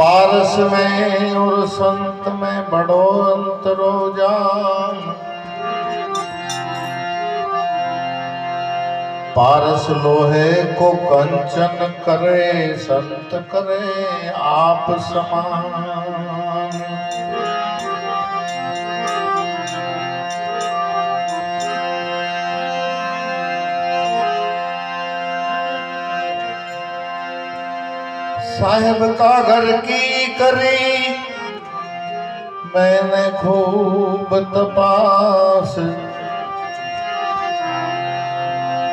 पारस में और संत में बड़ो अंतरो जान। पारस लोहे को कंचन करे, संत करे आप समान। साहेब का घर की करी मैंने खूब तपास,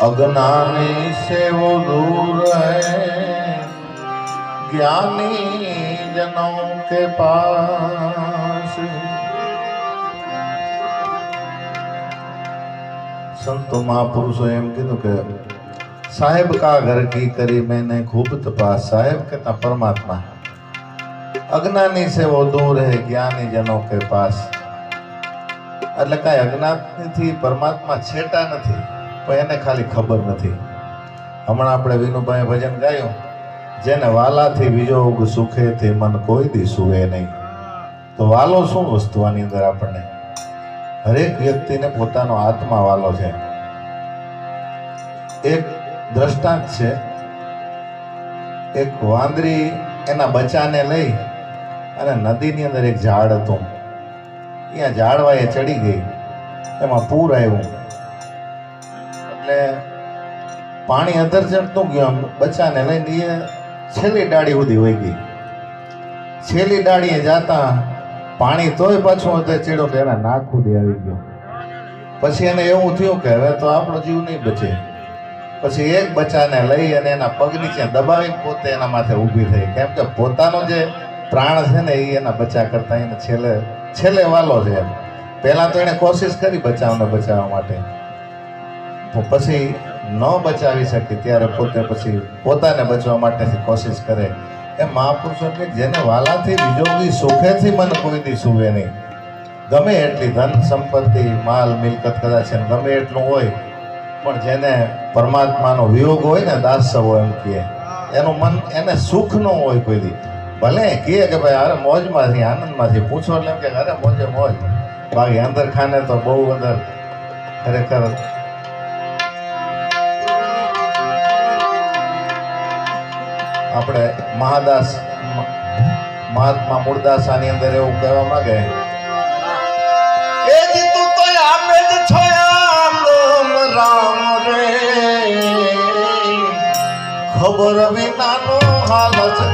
अज्ञानी से वो दूर है ज्ञानी जनों के पास। संतो महापुरुषों एम कीधुं के साहेब का घर की करी मैंने खूब तपास। साहेब कहता परमात्मा, अज्ञानी से वो दूर है ज्ञानी जनों के पास। એટલે કાંઈ અજ્ઞાનથી પરમાત્મા છેટા નથી, પણ એને ખાલી ખબર નથી. હમણાં આપણે વિનુભાઈ ભજન ગાયું, જેને વાલાથી વિજોગ સુખેથી મન કોઈ દી સુવે નહીં. તો વાલો શું વસ્તુ આની અંદર આપણને? હરેક વ્યક્તિને પોતાનો આત્મા વાલો છે. એક દ્રષ્ટાંત છે, એક વાંદરી એના બચ્ચાને લઈ અને નદીની અંદર એક ઝાડ હતું, ત્યાં ઝાડવાએ ચડી ગઈ, એમાં પૂર આવ્યું એટલે પાણી અંદર ચડતું ગયું, બચ્ચાને લઈને એ છેલ્લી ડાળી સુધી વહી ગઈ. છેલ્લી ડાળીએ જાતા પાણી તોય પાછું ચડ્યો તો એના નાક સુધી આવી ગયો. પછી એને એવું થયું કે હવે તો આપણો જીવ નહીં બચે. પછી એક બચ્ચાને લઈ અને એના પગ નીચે દબાવી પોતે એના માથે ઊભી થઈ, કેમ કે પોતાનો જે પ્રાણ છે ને એ એના બચ્ચા કરતા એને છેલ્લે વાલો છે. પહેલા તો એને કોશિશ કરી બચાવને બચાવવા માટે, પછી ન બચાવી શકી ત્યારે પોતે પછી પોતાને બચવા માટેથી કોશિશ કરે. એ મહાપુરુષો કે જેને વાલાથી વિજોગી સુખેથી મન કોઈ દી સુવે નહીં. ગમે એટલી ધન સંપત્તિ માલ મિલકત કદાચ ગમે એટલું હોય, પણ જેને પરમાત્માનો વિયોગ હોય ને, દાસવો એમ કહે, એનું મન એને સુખ ન હોય કોઈ દી. ભલે કહે કે ભાઈ અરે મોજમાંથી આનંદમાંથી પૂછો એટલે એમ કે અરે મોજે મોજ, બાકી અંદર ખાને તો બહુ અંદર ખરેખર આપણે મહાત્મા મૂળદાસ આની અંદર એવું કહેવા માંગે, એ તું તો આપે જ છો રામ રે, ખબર વિનાનો હાલ છે.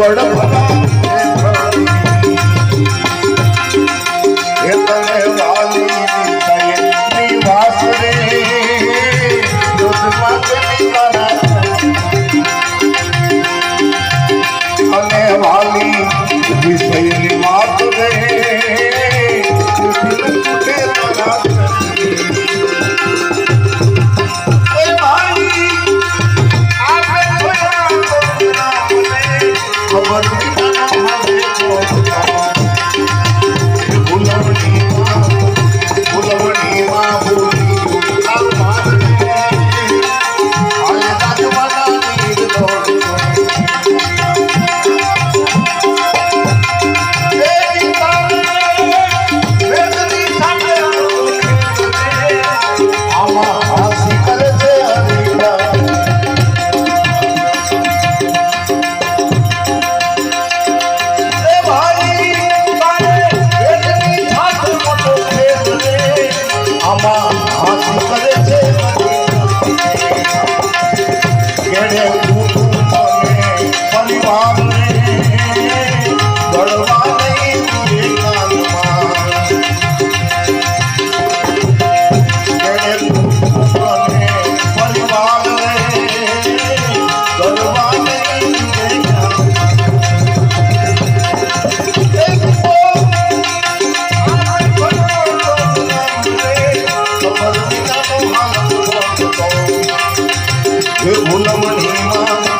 વડ એ તને વાલી નિવાસ રે અને વાલી વિષયની વાત રે ભૂલમણી માં